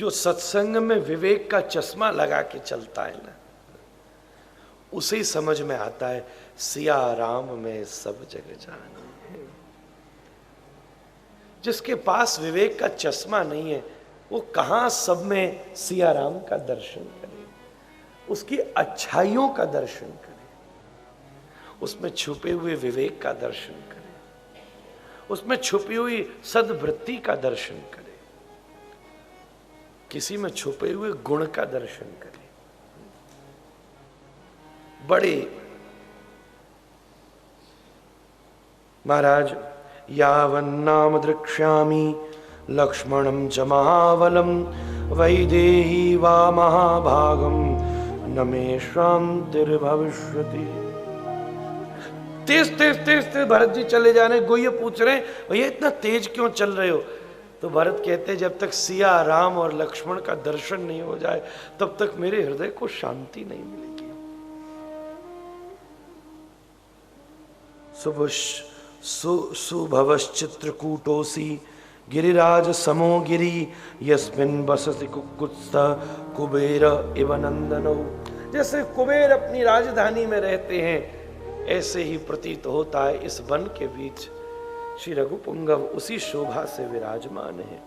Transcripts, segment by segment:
जो सत्संग में विवेक का चश्मा लगा के चलता है ना, उसे ही समझ में आता है सिया राम में सब जग जान। जिसके पास विवेक का चश्मा नहीं है वो कहां सब में सिया राम का दर्शन करे, उसकी अच्छाइयों का दर्शन करे, उसमें छुपे हुए विवेक का दर्शन करे, उसमें छुपी हुई सद्वृत्ति का दर्शन करे, किसी में छुपे हुए गुण का दर्शन करे। बड़े महाराज यावन्नाम द्रक्ष्यामि लक्ष्मणं च महाबलं वैदेही वा महाभागम न मे शांतिर्भविष्यति। तेज तेज तेज तेज भरत जी चले जाने, गोये पूछ रहे हैं भैया इतना तेज क्यों चल रहे हो? तो भरत कहते जब तक सिया राम और लक्ष्मण का दर्शन नहीं हो जाए तब तक मेरे हृदय को शांति नहीं मिलेगी। सुभवश्चित्रकूटोसी गिरिराज समो गिरी यस्मिन् बसति कुक्कुत्स्थ कुबेर इव नंदनो। जैसे कुबेर अपनी राजधानी में रहते हैं ऐसे ही प्रतीत होता है इस वन के बीच श्री रघुपुंगव उसी शोभा से विराजमान है।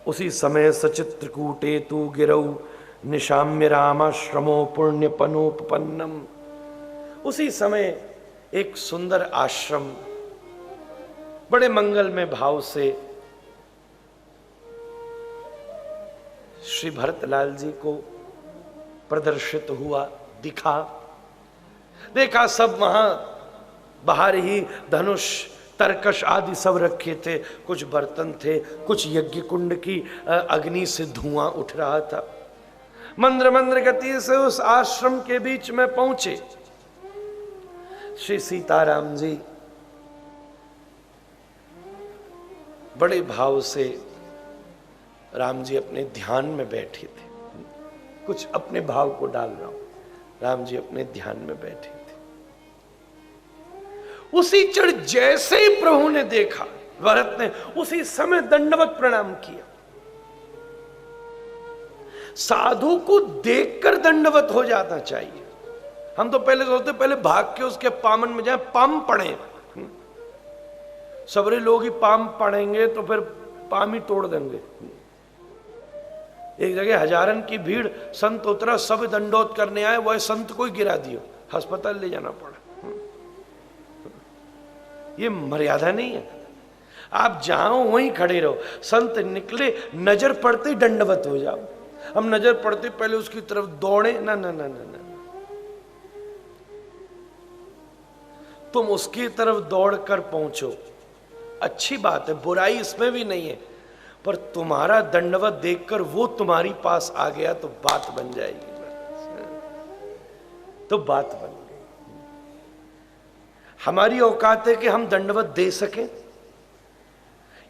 उसी समय सचित्रकूटे तु गिरौ निशाम्य रामाश्रमो पुण्यपनोपन्नम। उसी समय एक सुंदर आश्रम बड़े मंगल में भाव से श्री भरतलाल जी को प्रदर्शित हुआ, दिखा। देखा सब वहां बाहर ही धनुष तरकश आदि सब रखे थे, कुछ बर्तन थे, कुछ यज्ञ कुंड की अग्नि से धुआं उठ रहा था। मंद्र मंद्र गति से उस आश्रम के बीच में पहुंचे। श्री सीताराम जी बड़े भाव से, राम जी अपने ध्यान में बैठे थे, कुछ अपने भाव को डाल रहा हूं, राम जी अपने ध्यान में बैठे थे। उसी क्षण जैसे ही प्रभु ने देखा भरत ने उसी समय दंडवत प्रणाम किया। साधु को देखकर दंडवत हो जाना चाहिए। हम तो पहले सोचते पहले भाग के उसके पामन में जाए, पाम पड़े। सबरे लोग ही पाम पड़ेंगे तो फिर पाम ही तोड़ देंगे। एक जगह हजारन की भीड़, संत उतरा, सब दंडोत करने आए, वह संत को ही गिरा दियो, अस्पताल ले जाना पड़ा। ये मर्यादा नहीं है। आप जहां वहीं खड़े रहो, संत निकले नजर पड़ते ही दंडवत हो जाओ। हम नजर पड़ते पहले उसकी तरफ दौड़े, ना ना ना ना ना, तुम उसकी तरफ दौड़कर पहुंचो, अच्छी बात है, बुराई इसमें भी नहीं है, पर तुम्हारा दंडवत देखकर वो तुम्हारी पास आ गया तो बात बन जाएगी। तो बात बन गई। हमारी औकात है कि हम दंडवत दे सकें,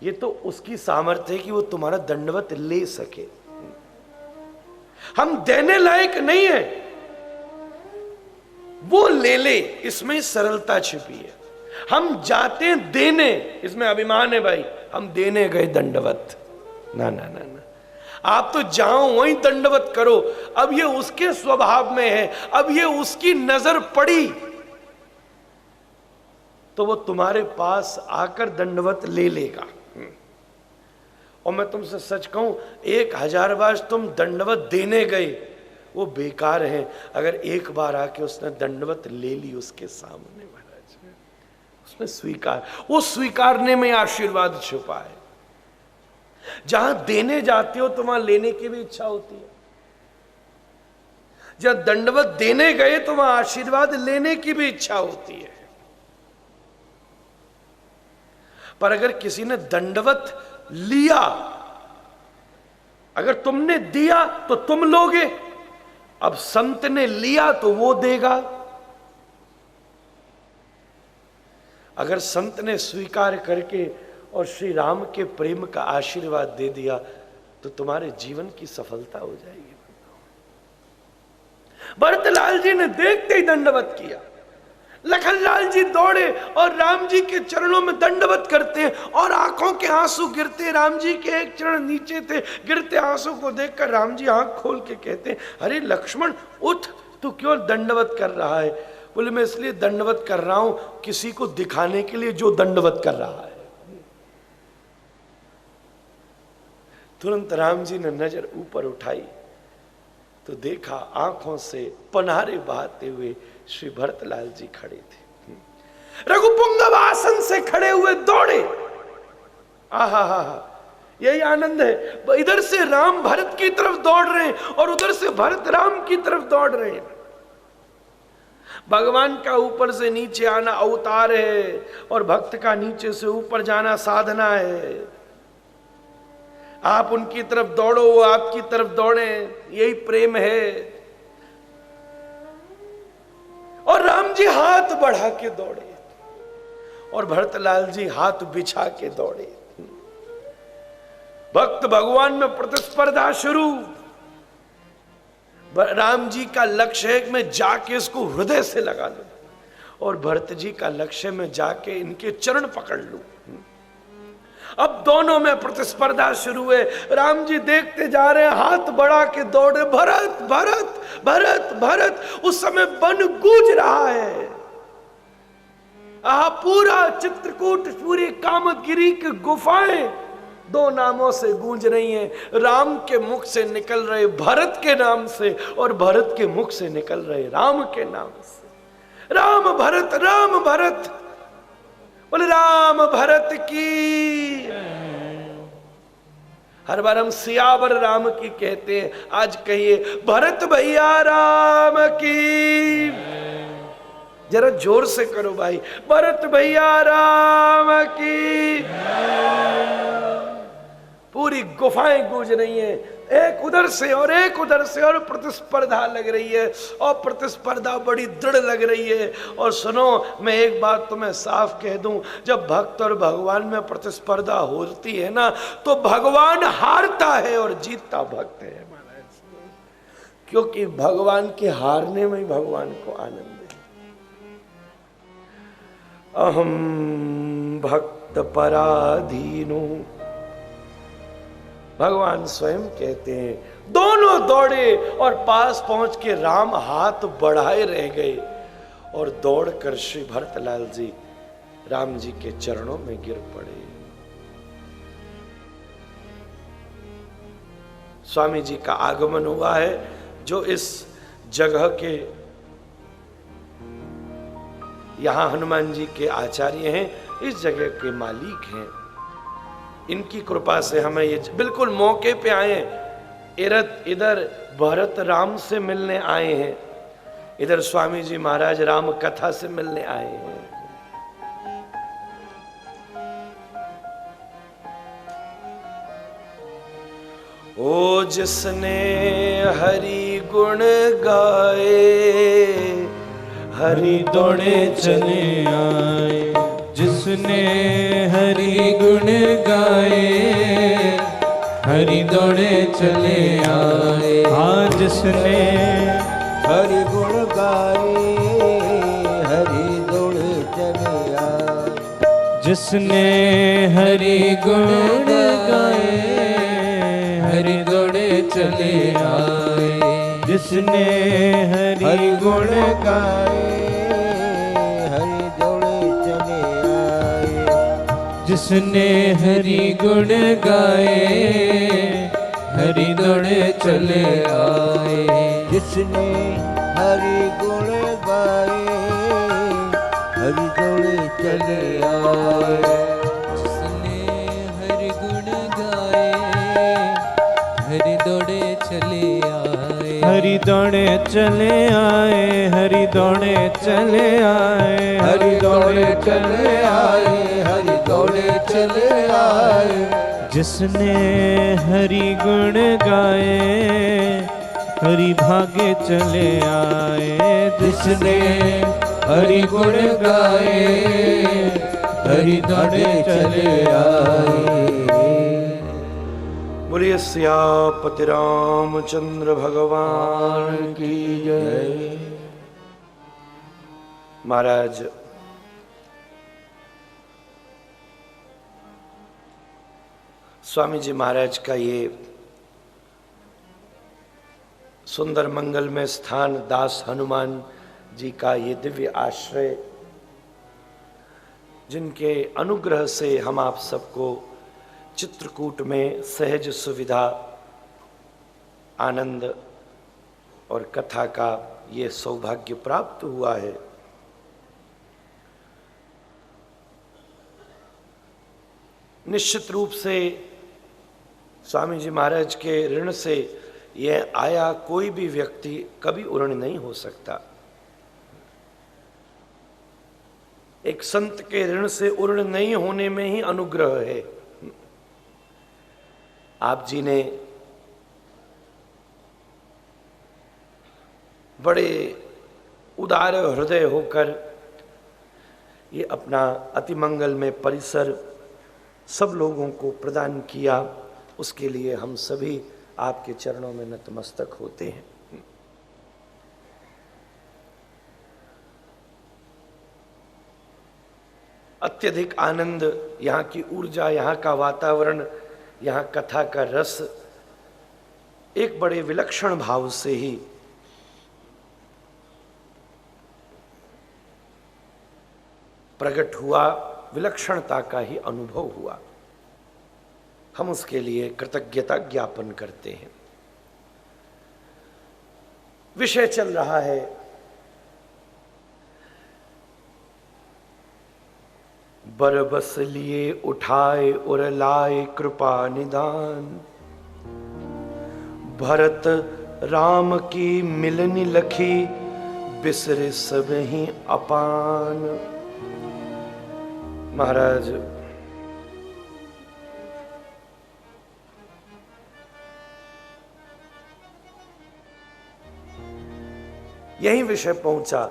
ये तो उसकी सामर्थ्य है कि वो तुम्हारा दंडवत ले सके। हम देने लायक नहीं है, वो ले ले, इसमें सरलता छिपी है। हम जाते हैं देने, इसमें अभिमान है भाई, हम देने गए दंडवत, ना ना ना ना। आप तो जाओ वहीं दंडवत करो। अब ये उसके स्वभाव में है, अब ये उसकी नजर पड़ी तो वो तुम्हारे पास आकर दंडवत ले लेगा। और मैं तुमसे सच कहूं, 1000 बार तुम दंडवत देने गए वो बेकार है। अगर एक बार आके उसने दंडवत ले ली उसके सामने, महाराज उसमें स्वीकार, वो स्वीकारने में आशीर्वाद छुपा है। जहां देने जाते हो तो वहां लेने की भी इच्छा होती है। जहां दंडवत देने गए तो वहां आशीर्वाद लेने की भी इच्छा होती है। पर अगर किसी ने दंडवत लिया, अगर तुमने दिया तो तुम लोगे, अब संत ने लिया तो वो देगा। अगर संत ने स्वीकार करके और श्री राम के प्रेम का आशीर्वाद दे दिया तो तुम्हारे जीवन की सफलता हो जाएगी। भरतलाल जी ने देखते ही दंडवत किया। लखनलाल जी दौड़े और राम जी के चरणों में दंडवत करते हैं और आंखों के आंसू गिरते। राम जी के एक चरण नीचे थे। गिरते आंसू को देखकर राम जी आंख खोल के कहते हैं, अरे लक्ष्मण उठ, तू क्यों दंडवत कर रहा है? बोले मैं इसलिए दंडवत कर रहा हूं किसी को दिखाने के लिए जो दंडवत कर रहा है। तुरंत राम जी ने नजर ऊपर उठाई तो देखा आंखों से पनारे बहाते हुए श्री भरतलाल जी खड़े थे। रघुपुंगव आसन से खड़े हुए दौड़े। आहा हा हा, यही आनंद है। इधर से राम भरत की तरफ दौड़ रहे हैं और उधर से भरत राम की तरफ दौड़ रहे हैं। भगवान का ऊपर से नीचे आना अवतार है और भक्त का नीचे से ऊपर जाना साधना है। आप उनकी तरफ दौड़ो, वो आपकी तरफ दौड़े, यही प्रेम है। और राम जी हाथ बढ़ा के दौड़े और भरतलाल जी हाथ बिछा के दौड़े। भक्त भगवान में प्रतिस्पर्धा शुरू। राम जी का लक्ष्य है कि मैं जाके इसको हृदय से लगा लूं और भरत जी का लक्ष्य में जाके इनके चरण पकड़ लूं। अब दोनों में प्रतिस्पर्धा शुरू है। राम जी देखते जा रहे हैं, हाथ बढ़ा के दौड़े, भरत भरत भरत भरत। उस समय वन गूंज रहा है। पूरा चित्रकूट, पूरी कामदगिरी की गुफाएं दो नामों से गूंज रही हैं। राम के मुख से निकल रहे भरत के नाम से और भरत के मुख से निकल रहे राम के नाम से। राम भरत, राम भरत। बोले राम भरत की। हर बार हम सियावर राम की कहते हैं, आज कहिए भरत भैया राम की। जरा जोर से करो भाई, भरत भैया राम की। पूरी गुफाएं गूंज रही हैं, एक उधर से और एक उधर से, और प्रतिस्पर्धा लग रही है और प्रतिस्पर्धा बड़ी दृढ़ लग रही है। और सुनो, मैं एक बात तुम्हें साफ कह दूं, जब भक्त और भगवान में प्रतिस्पर्धा होती है ना, तो भगवान हारता है और जीतता भक्त है महाराज। क्योंकि भगवान के हारने में ही भगवान को आनंद है। अहम भक्त पराधीनो, भगवान स्वयं कहते हैं। दोनों दौड़े और पास पहुंच के राम हाथ बढ़ाए रह गए और दौड़कर श्री भरतलाल जी राम जी के चरणों में गिर पड़े। स्वामी जी का आगमन हुआ है, जो इस जगह के यहां हनुमान जी के आचार्य हैं, इस जगह के मालिक हैं। इनकी कृपा से हमें ये बिल्कुल मौके पे आए हैं। इधर भरत राम से मिलने आए हैं, इधर स्वामी जी महाराज राम कथा से मिलने आए हैं। ओ जिसने हरि गुण गाए, हरि दौड़े चले आए। जिसने हरि गुण गाए, हरि दौड़े चले आए। हाँ, जिसने हरि गुण गाए, हरि दौड़े चले आए। जिसने हरि गुण गाए, हरि दौड़े चले आए। जिसने हरि गुण गाए, जिसने हरि गुण गाए, हरि दौड़े चले आए। जिसने हरि गुण गाए, हरि दौड़े चले आए। जिसने हरि गुण गाए, हरि दौड़े चले आए। हरि दौड़े चले आए, हरि दौड़े चले आए। हरि दौड़े चले आए, हरि दौड़े चले आए। जिसने हरि गुण गाए, हरि भागे चले आए। जिसने हरि गुण गाए, हरि दौड़े चले आए। बोलिए सियापति रामचंद्र भगवान की जय। महाराज स्वामी जी महाराज का ये सुंदर मंगलमय स्थान, दास हनुमान जी का ये दिव्य आश्रय, जिनके अनुग्रह से हम आप सबको चित्रकूट में सहज सुविधा, आनंद और कथा का ये सौभाग्य प्राप्त हुआ है। निश्चित रूप से स्वामी जी महाराज के ऋण से यह आया कोई भी व्यक्ति कभी उऋण नहीं हो सकता। एक संत के ऋण से उऋण नहीं होने में ही अनुग्रह है। आप जी ने बड़े उदार हृदय होकर ये अपना अति मंगलमय परिसर सब लोगों को प्रदान किया, उसके लिए हम सभी आपके चरणों में नतमस्तक होते हैं। अत्यधिक आनंद, यहाँ की ऊर्जा, यहाँ का वातावरण, यहाँ कथा का रस एक बड़े विलक्षण भाव से ही प्रकट हुआ, विलक्षणता का ही अनुभव हुआ। हम उसके लिए कृतज्ञता ज्ञापन करते हैं। विषय चल रहा है बरबस लिए उठाए और लाए कृपा निदान, भरत राम की मिलनी लखी बिसरे सब ही अपान। महाराज यही विषय पहुंचा।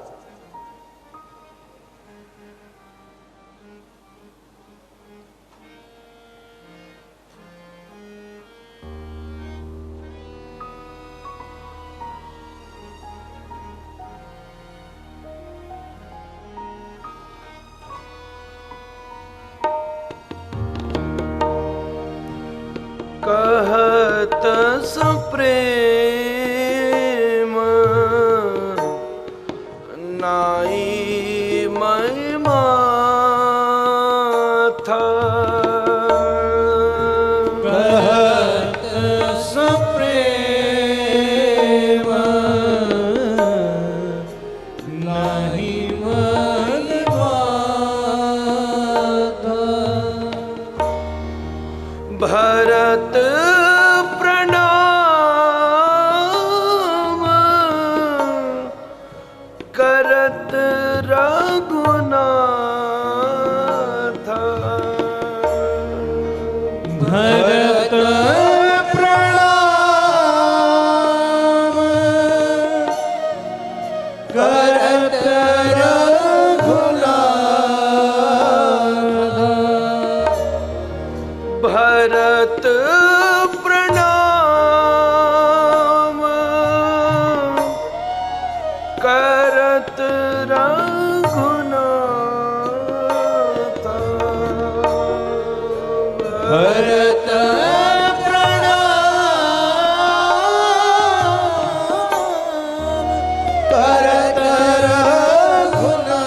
कहत सप्रेम नाई मैं माथा, कहत सप्रेम नाही मन माथा, भरत प्रणाम करत रघुनाथ, भरत प्रणाम करत रघुनाथ, भरत प्रणाम करत रघुनाथ, भरत प्रणाम करत रघुनाथ,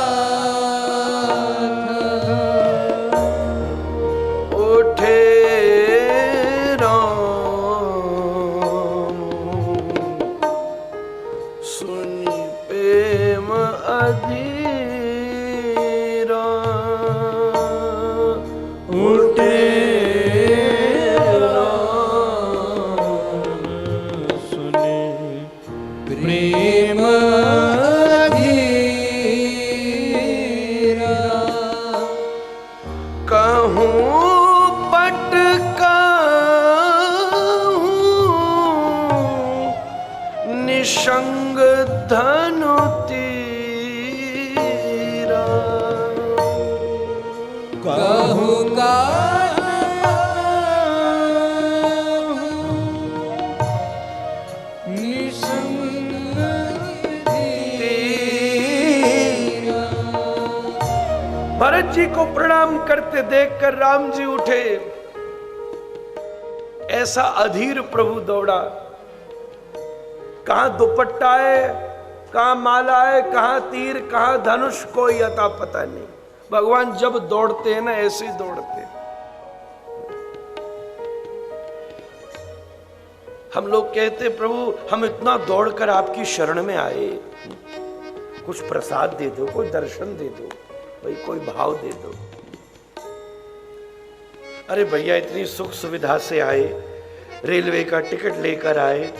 उठे राम सुनि प्रेम अधीरा, उठे सुने प्रेम धीरा, कहूँ पट कहूँ निशंग धनु तीरा, कहूँगा निसंग धीरा, भरत जी को प्रणाम करते देखकर राम जी उठे। ऐसा अधीर प्रभु दौड़ा। कहां दुपट्टा है, कहां माला है, कहां तीर, कहां धनुष, कोई अता पता नहीं। भगवान जब दौड़ते हैं ना, ऐसे ही दौड़ते हैं। हम लोग कहते प्रभु हम इतना दौड़कर आपकी शरण में आए, कुछ प्रसाद दे दो, कोई दर्शन दे दो, भाई कोई भाव दे दो। अरे भैया इतनी सुख सुविधा से आए, रेलवे का टिकट लेकर आए,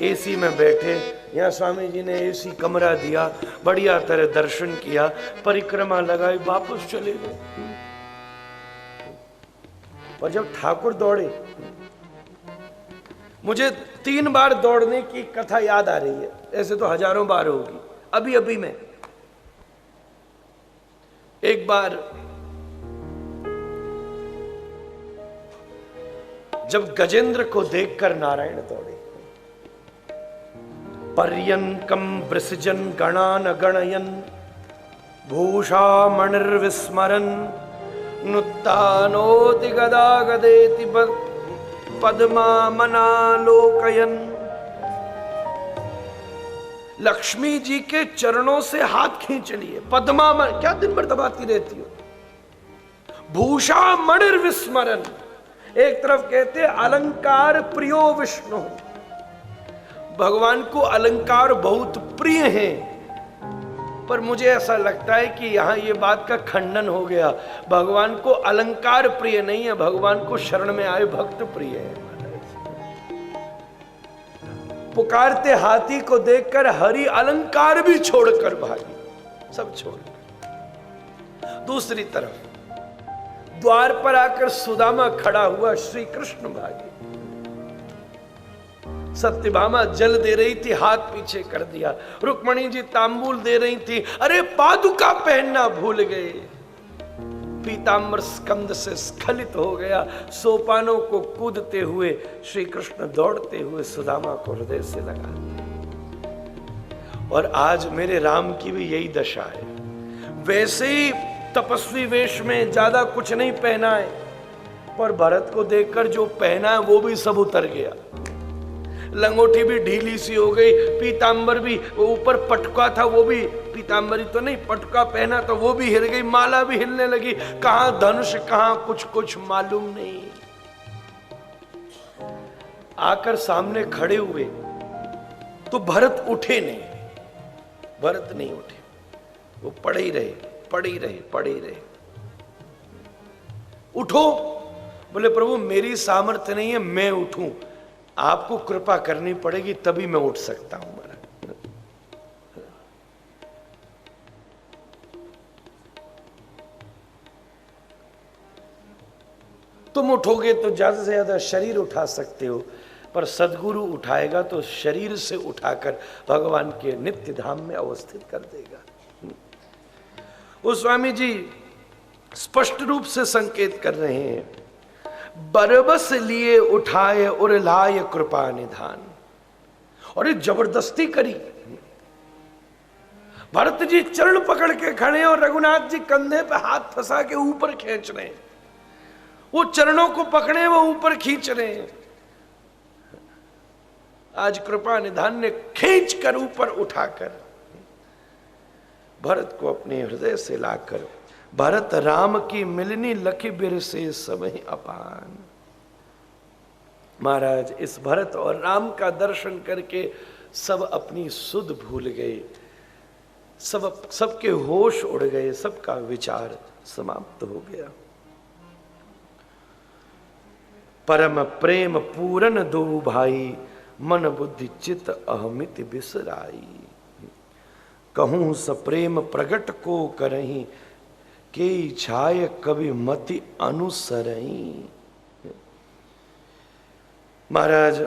एसी में बैठे, यहाँ स्वामी जी ने एसी कमरा दिया, बढ़िया तरह दर्शन किया, परिक्रमा लगाई, वापस चले गए। और जब ठाकुर दौड़े, मुझे 3 बार दौड़ने की कथा याद आ रही है, ऐसे तो हजारों बार होगी। अभी अभी में एक बार जब गजेंद्र को देखकर नारायण दौड़े, पर्यंकम वृषजन गणान गणयन भूषा मणिर्विस्मरन नुत्तानोति गदा गदेति पद्मा मनालोकयन। लक्ष्मी जी के चरणों से हाथ खींच लिए, पद्मा मन, क्या दिन भर दबाती रहती हो। भूषा मणिर्विस्मरन, एक तरफ कहते अलंकार प्रियो विष्णु, भगवान को अलंकार बहुत प्रिय हैं। पर मुझे ऐसा लगता है कि यहां ये बात का खंडन हो गया। भगवान को अलंकार प्रिय नहीं है, भगवान को शरण में आए भक्त प्रिय है। पुकारते हाथी को देखकर हरि अलंकार भी छोड़कर भागी, सब छोड़। दूसरी तरफ द्वार पर आकर सुदामा खड़ा हुआ, श्री कृष्ण भागे। सत्यभामा जल दे रही थी, हाथ पीछे कर दिया। रुक्मणी जी तांबूल दे रही थी, अरे पादुका पहनना भूल गए। पीतांबर स्कंद से स्खलित हो गया। सोपानों को कूदते हुए श्री कृष्ण दौड़ते हुए सुदामा को हृदय से लगा। और आज मेरे राम की भी यही दशा है। वैसे ही तपस्वी वेश में, ज्यादा कुछ नहीं पहना है, पर भरत को देखकर जो पहना है वो भी सब उतर गया। लंगोटी भी ढीली सी हो गई, पीतांबर भी, वो ऊपर पटका था वो भी, पीतांबरी तो नहीं, पटका पहना तो वो भी हिल गई, माला भी हिलने लगी। कहां धनुष, कहां कुछ कुछ मालूम नहीं। आकर सामने खड़े हुए तो भरत उठे नहीं, भरत नहीं उठे, वो पड़े ही रहे, पड़े ही रहे, पड़े ही रहे। उठो, बोले प्रभु मेरी सामर्थ्य नहीं है मैं उठूं, आपको कृपा करनी पड़ेगी तभी मैं उठ सकता हूं। तुम उठोगे तो ज्यादा से ज्यादा शरीर उठा सकते हो, पर सदगुरु उठाएगा तो शरीर से उठाकर भगवान के नित्य धाम में अवस्थित कर देगा। वो स्वामी जी स्पष्ट रूप से संकेत कर रहे हैं, बरबस लिए उठाए और लाय कृपा निधान। और ये जबरदस्ती करी। भरत जी चरण पकड़ के खड़े और रघुनाथ जी कंधे पे हाथ फंसा के ऊपर खींच रहे हैं। वो चरणों को पकड़े, वो ऊपर खींच रहे हैं। आज कृपा निधान ने खींच कर ऊपर उठाकर भरत को अपने हृदय से लाकर, भरत राम की मिलनी लखी बिर से समय अपान। महाराज इस भरत और राम का दर्शन करके सब अपनी सुध भूल गए, सबके होश उड़ गए, सबका विचार समाप्त हो गया। परम प्रेम पूरन दो भाई, मन बुद्धि चित अहमित बिसराई। कहूं सप्रेम प्रगट को करही, के छाय कवि मति अनुसरई। महाराज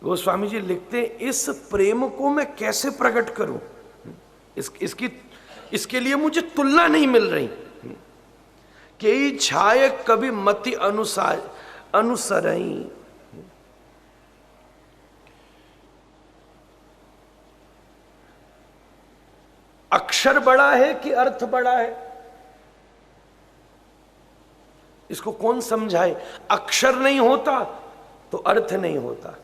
गोस्वामी जी लिखते हैं, इस प्रेम को मैं कैसे प्रकट करूं, इसके लिए मुझे तुलना नहीं मिल रही। के छाय कवि मति अनुसरई। अक्षर बड़ा है कि अर्थ बड़ा है? इसको कौन समझाए? अक्षर नहीं होता तो अर्थ नहीं होता,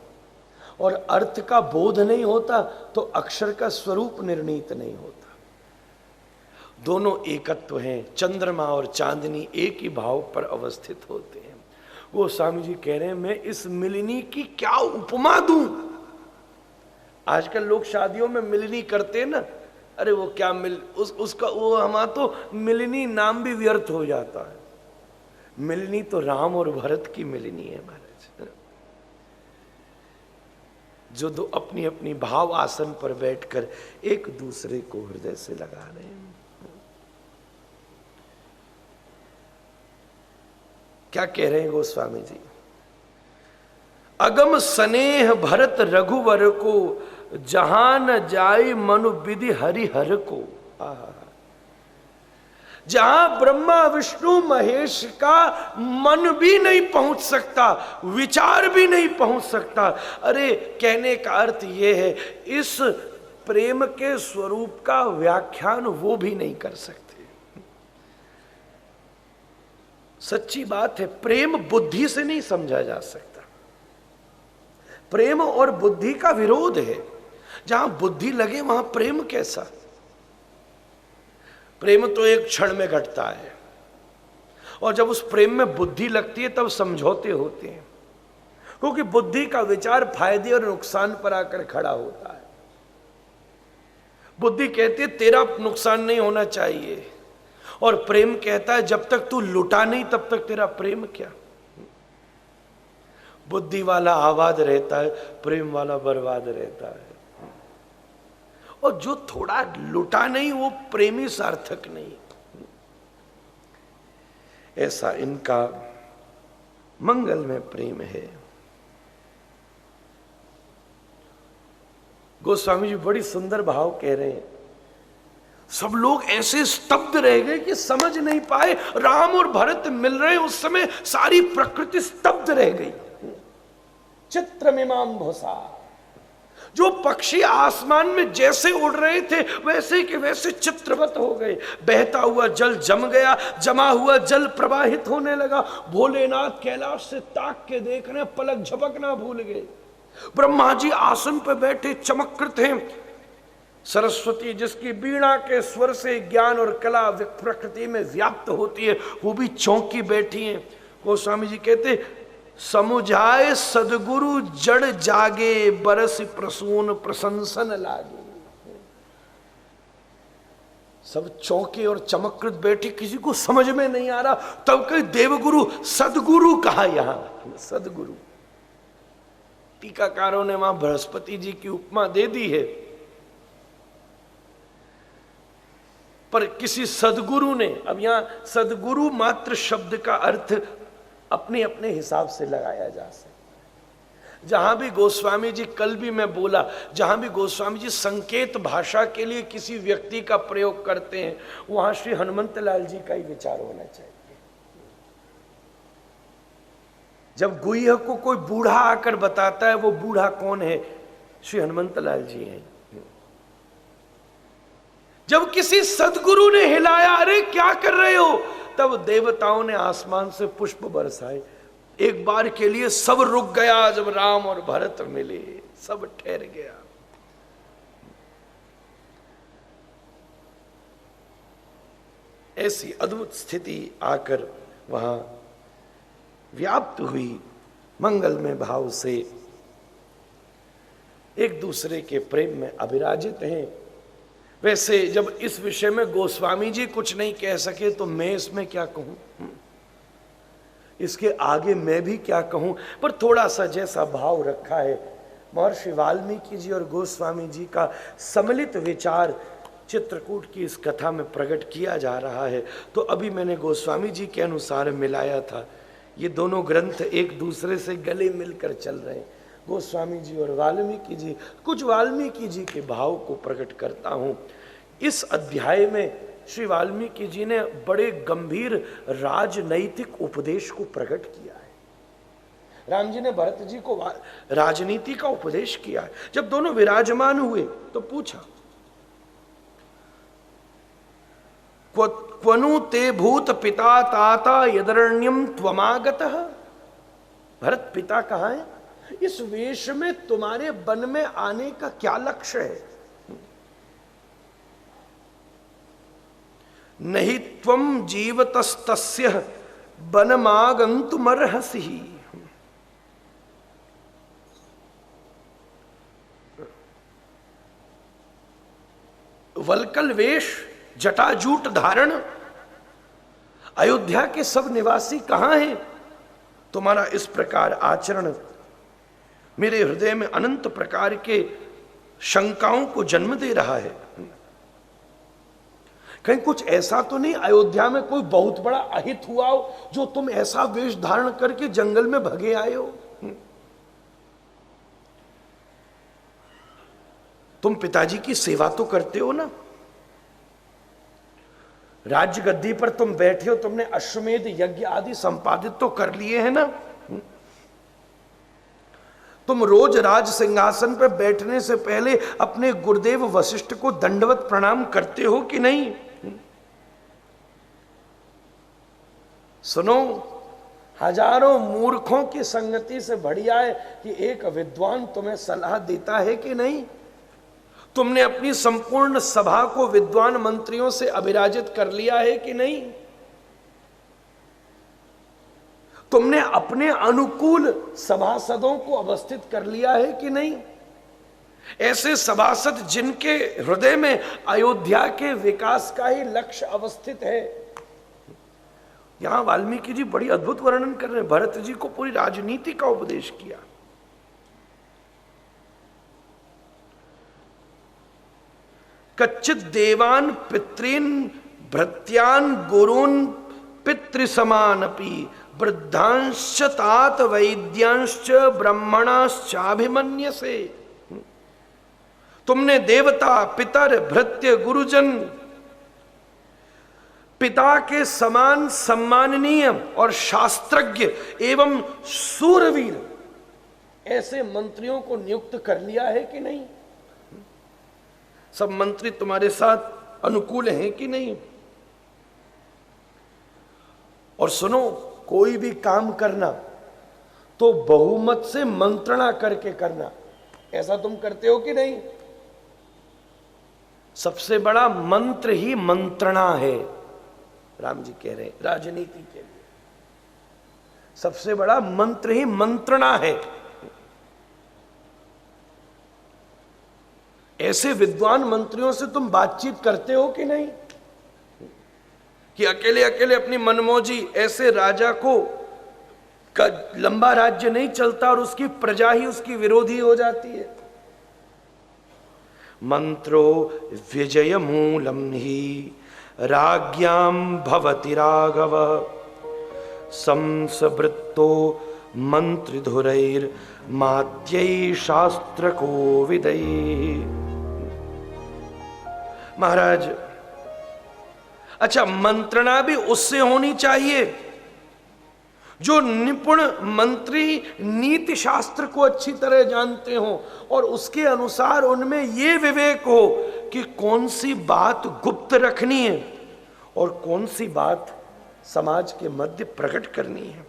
और अर्थ का बोध नहीं होता तो अक्षर का स्वरूप निर्णीत नहीं होता। दोनों एकत्व हैं। चंद्रमा और चांदनी एक ही भाव पर अवस्थित होते हैं। वो स्वामी जी कह रहे हैं, मैं इस मिलनी की क्या उपमा दूं? आजकल लोग शादियों में मिलनी करते हैं ना, अरे वो क्या उसका वो हमारा तो मिलनी नाम भी व्यर्थ हो जाता है। मिलनी तो राम और भरत की मिलनी है महाराज, जो दो अपनी अपनी भाव आसन पर बैठकर एक दूसरे को हृदय से लगा रहे हैं। क्या कह रहे हैं गोस्वामी जी? अगम स्नेह भरत रघुवर को, जहां न जाय मनु विधि हरिहर को। जहां ब्रह्मा विष्णु महेश का मन भी नहीं पहुंच सकता, विचार भी नहीं पहुंच सकता। अरे कहने का अर्थ यह है, इस प्रेम के स्वरूप का व्याख्यान वो भी नहीं कर सकते। सच्ची बात है, प्रेम बुद्धि से नहीं समझा जा सकता। प्रेम और बुद्धि का विरोध है। जहां बुद्धि लगे वहां प्रेम कैसा? प्रेम तो एक क्षण में घटता है, और जब उस प्रेम में बुद्धि लगती है तब समझौते होते हैं, क्योंकि बुद्धि का विचार फायदे और नुकसान पर आकर खड़ा होता है। बुद्धि कहती है तेरा नुकसान नहीं होना चाहिए, और प्रेम कहता है जब तक तू लुटा नहीं तब तक तेरा प्रेम क्या। बुद्धि वाला आबाद रहता है, प्रेम वाला बर्बाद रहता है। और जो थोड़ा लुटा नहीं वो प्रेमी सार्थक नहीं। ऐसा इनका मंगल में प्रेम है। गोस्वामी जी बड़ी सुंदर भाव कह रहे हैं। सब लोग ऐसे स्तब्ध रह गए कि समझ नहीं पाए। राम और भरत मिल रहे उस समय सारी प्रकृति स्तब्ध रह गई। चित्रमिमां भुसा, जो पक्षी आसमान में जैसे उड़ रहे थे वैसे के वैसे चित्रवत हो गए। बहता हुआ जल जम गया, जमा हुआ जल प्रवाहित होने लगा। भोलेनाथ कैलाश से ताक के देख रहे, पलक झपकना भूल गए। ब्रह्मा जी आसन पर बैठे चमत्कृत हैं। सरस्वती जिसकी वीणा के स्वर से ज्ञान और कला प्रकृति में व्याप्त होती है, वो भी चौंकी बैठी हैं। गोस्वामी जी कहते, समुझाए सदगुरु जड़ जागे, बरस प्रसून प्रशंसन लागे। सब चौंके और चमकृत बैठे, किसी को समझ में नहीं आ रहा। तब कहीं देवगुरु सदगुरु कहा। यहां सदगुरु, टीकाकारों ने वहां बृहस्पति जी की उपमा दे दी है, पर किसी सदगुरु ने, अब यहां सदगुरु मात्र शब्द का अर्थ अपने अपने हिसाब से लगाया जा सकता। जहां भी गोस्वामी जी, कल भी मैं बोला, जहां भी गोस्वामी जी संकेत भाषा के लिए किसी व्यक्ति का प्रयोग करते हैं, वहां श्री हनुमंत लाल जी का ही विचार होना चाहिए। जब गुह्य को कोई बूढ़ा आकर बताता है, वो बूढ़ा कौन है? श्री हनुमंत लाल जी हैं। जब किसी सदगुरु ने हिलाया, अरे क्या कर रहे हो, तब देवताओं ने आसमान से पुष्प बरसाए। एक बार के लिए सब रुक गया। जब राम और भरत मिले, सब ठहर गया। ऐसी अद्भुत स्थिति आकर वहां व्याप्त हुई। मंगल में भाव से एक दूसरे के प्रेम में अभिराजित हैं। वैसे जब इस विषय में गोस्वामी जी कुछ नहीं कह सके तो मैं इसमें क्या कहूं, इसके आगे मैं भी क्या कहूं। पर थोड़ा सा जैसा भाव रखा है महर्षि वाल्मीकि जी और गोस्वामी जी का सम्मिलित विचार चित्रकूट की इस कथा में प्रकट किया जा रहा है। तो अभी मैंने गोस्वामी जी के अनुसार मिलाया था। ये दोनों ग्रंथ एक दूसरे से गले मिलकर चल रहे हैं, गोस्वामी जी और वाल्मीकि जी। कुछ वाल्मीकि जी के भाव को प्रकट करता हूं। इस अध्याय में श्री वाल्मीकि जी ने बड़े गंभीर राजनैतिक उपदेश को प्रकट किया है। राम जी ने भरत जी को राजनीति का उपदेश किया है। जब दोनों विराजमान हुए तो पूछा, क्वनु ते भूत पिता ताता यदरण्यम त्वमागतः। भरत पिता कहाँ है? इस वेश में तुम्हारे वन में आने का क्या लक्ष्य है? नहीं त्वम जीवतस्तस्य वनमागन्तुमर्हसि। वल्कल वेश, जटाजूट धारण, अयोध्या के सब निवासी कहां हैं? तुम्हारा इस प्रकार आचरण मेरे हृदय में अनंत प्रकार के शंकाओं को जन्म दे रहा है। कहीं कुछ ऐसा तो नहीं अयोध्या में कोई बहुत बड़ा अहित हुआ हो जो तुम ऐसा वेश धारण करके जंगल में भगे आए हो? तुम पिताजी की सेवा तो करते हो ना, राज्य गद्दी पर तुम बैठे हो, तुमने अश्वमेध यज्ञ आदि संपादित तो कर लिए हैं ना। तुम रोज राज सिंहासन पर बैठने से पहले अपने गुरुदेव वशिष्ठ को दंडवत प्रणाम करते हो कि नहीं? सुनो, हजारों मूर्खों की संगति से बढ़िया है कि एक विद्वान तुम्हें सलाह देता है कि नहीं। तुमने अपनी संपूर्ण सभा को विद्वान मंत्रियों से अभिराजित कर लिया है कि नहीं? तुमने अपने अनुकूल सभासदों को अवस्थित कर लिया है कि नहीं? ऐसे सभासद जिनके हृदय में अयोध्या के विकास का ही लक्ष्य अवस्थित है। यहां वाल्मीकि जी बड़ी अद्भुत वर्णन कर रहे हैं, भरत जी को पूरी राजनीति का उपदेश किया। कच्चित देवान पितॄन भृत्यान गुरून् पितृसमानपि वृद्धांश्च तात वैद्यांश्च ब्रह्मणाश्चाभिमन्यसे। तुमने देवता, पितर, भृत्य, गुरुजन, पिता के समान सम्माननीय और शास्त्रज्ञ एवं सूरवीर ऐसे मंत्रियों को नियुक्त कर लिया है कि नहीं? सब मंत्री तुम्हारे साथ अनुकूल हैं कि नहीं? और सुनो, कोई भी काम करना तो बहुमत से मंत्रणा करके करना। ऐसा तुम करते हो कि नहीं? सबसे बड़ा मंत्र ही मंत्रणा है। राम जी कह रहे हैं राजनीति के लिए सबसे बड़ा मंत्र ही मंत्रणा है। ऐसे विद्वान मंत्रियों से तुम बातचीत करते हो कि नहीं? कि अकेले अकेले अपनी मनमौजी, ऐसे राजा को का लंबा राज्य नहीं चलता और उसकी प्रजा ही उसकी विरोधी हो जाती है। मंत्रो विजय मूलम ही राज्ञाम भवति राघव संसवृत्तो मंत्रिधुरैर मात्यै शास्त्र को विदई। महाराज, अच्छा, मंत्रणा भी उससे होनी चाहिए जो निपुण मंत्री नीति शास्त्र को अच्छी तरह जानते हो और उसके अनुसार उनमें यह विवेक हो कि कौन सी बात गुप्त रखनी है और कौन सी बात समाज के मध्य प्रकट करनी है।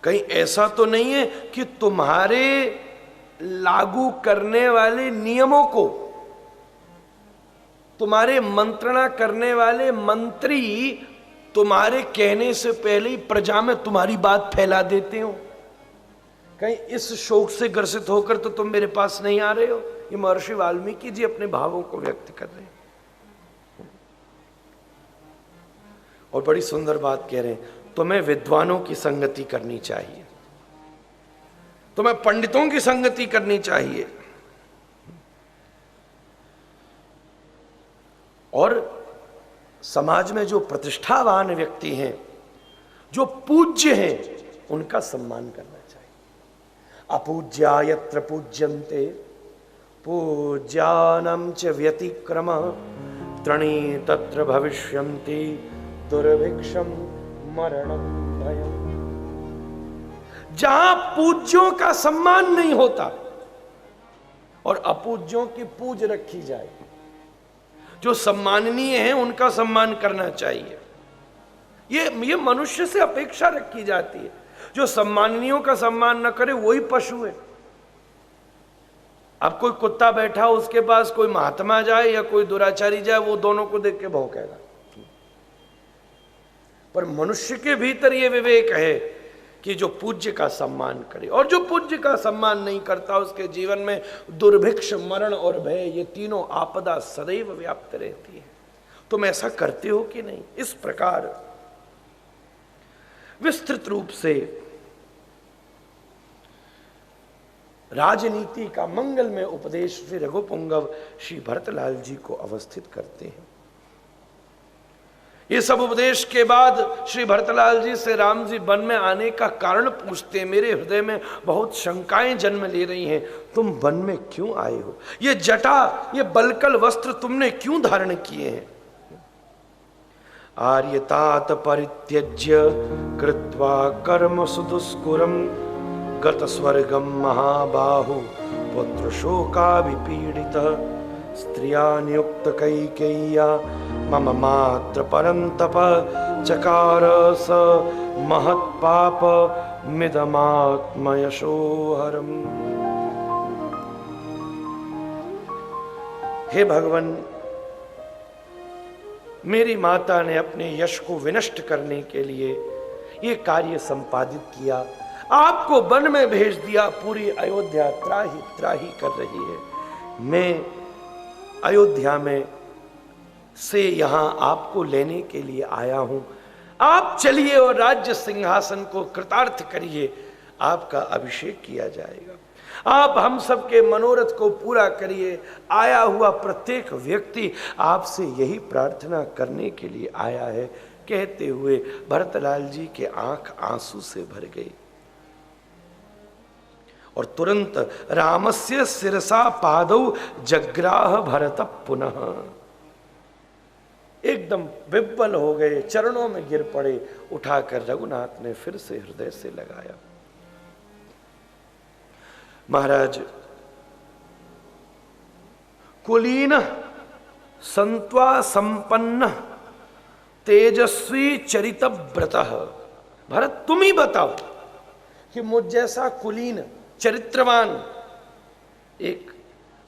कहीं ऐसा तो नहीं है कि तुम्हारे लागू करने वाले नियमों को तुम्हारे मंत्रणा करने वाले मंत्री तुम्हारे कहने से पहले ही प्रजा में तुम्हारी बात फैला देते हो। कहीं इस शोक से ग्रसित होकर तो तुम मेरे पास नहीं आ रहे हो। ये महर्षि वाल्मीकि जी अपने भावों को व्यक्त कर रहे हैं और बड़ी सुंदर बात कह रहे हैं, तुम्हें विद्वानों की संगति करनी चाहिए, तुम्हें पंडितों की संगति करनी चाहिए और समाज में जो प्रतिष्ठावान व्यक्ति हैं, जो पूज्य हैं, उनका सम्मान करना चाहिए। अपूज्या यत्र पूज्यन्ते पूज्यानां च व्यतिक्रमः त्रणी तत्र भविष्यन्ति दुर्भिक्षम मरणं भयम्। जहां पूज्यों का सम्मान नहीं होता और अपूज्यों की पूज रखी जाए, जो सम्माननीय हैं उनका सम्मान करना चाहिए। ये मनुष्य से अपेक्षा रखी जाती है। जो सम्माननीयों का सम्मान न करे वही पशु है। अब कोई कुत्ता बैठा हो, उसके पास कोई महात्मा जाए या कोई दुराचारी जाए, वो दोनों को देख के भौंकेगा। पर मनुष्य के भीतर ये विवेक है कि जो पूज्य का सम्मान करे, और जो पूज्य का सम्मान नहीं करता उसके जीवन में दुर्भिक्ष, मरण और भय, ये तीनों आपदा सदैव व्याप्त रहती है। तुम ऐसा करते हो कि नहीं? इस प्रकार विस्तृत रूप से राजनीति का मंगलमय उपदेश श्री रघुपुंगव श्री भरतलाल जी को अवस्थित करते हैं। ये सब उपदेश के बाद श्री भरतलाल जी से राम जी वन में आने का कारण पूछते हैं। मेरे हृदय में बहुत शंकाएं जन्म ले रही हैं, तुम वन में क्यों आए हो? ये जटा, ये बलकल वस्त्र तुमने क्यों धारण किए हैं? आर्यतात परित्यज्य कृत्वा कर्म सुदुष्कुरम गत स्वर्गम महाबाहु पुत्र शोकाभिपीडित स्त्रिया नियुक्त कैकेय्या मम मात्र परंतप चकार स महत्पाप मिदमात्मयशोहरम। हे भगवान, मेरी माता ने अपने यश को विनष्ट करने के लिए ये कार्य संपादित किया, आपको वन में भेज दिया। पूरी अयोध्या त्राही त्राही कर रही है। मैं अयोध्या में से यहां आपको लेने के लिए आया हूं। आप चलिए और राज्य सिंहासन को कृतार्थ करिए, आपका अभिषेक किया जाएगा। आप हम सबके मनोरथ को पूरा करिए। आया हुआ प्रत्येक व्यक्ति आपसे यही प्रार्थना करने के लिए आया है। कहते हुए भरतलाल जी के आंख आंसू से भर गई और तुरंत रामस्य शिरसा पादौ जग्राह भरत पुनः। एकदम विह्वल हो गए, चरणों में गिर पड़े। उठाकर रघुनाथ ने फिर से हृदय से लगाया। महाराज, कुलीन संत्वा संपन्न तेजस्वी चरित व्रत। भरत, तुम ही बताओ कि मुझ जैसा कुलीन, चरित्रवान, एक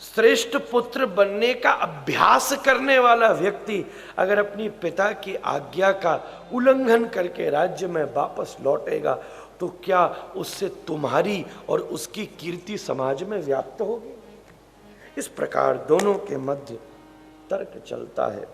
श्रेष्ठ पुत्र बनने का अभ्यास करने वाला व्यक्ति अगर अपनी पिता की आज्ञा का उल्लंघन करके राज्य में वापस लौटेगा तो क्या उससे तुम्हारी और उसकी कीर्ति समाज में व्याप्त होगी? इस प्रकार दोनों के मध्य तर्क चलता है।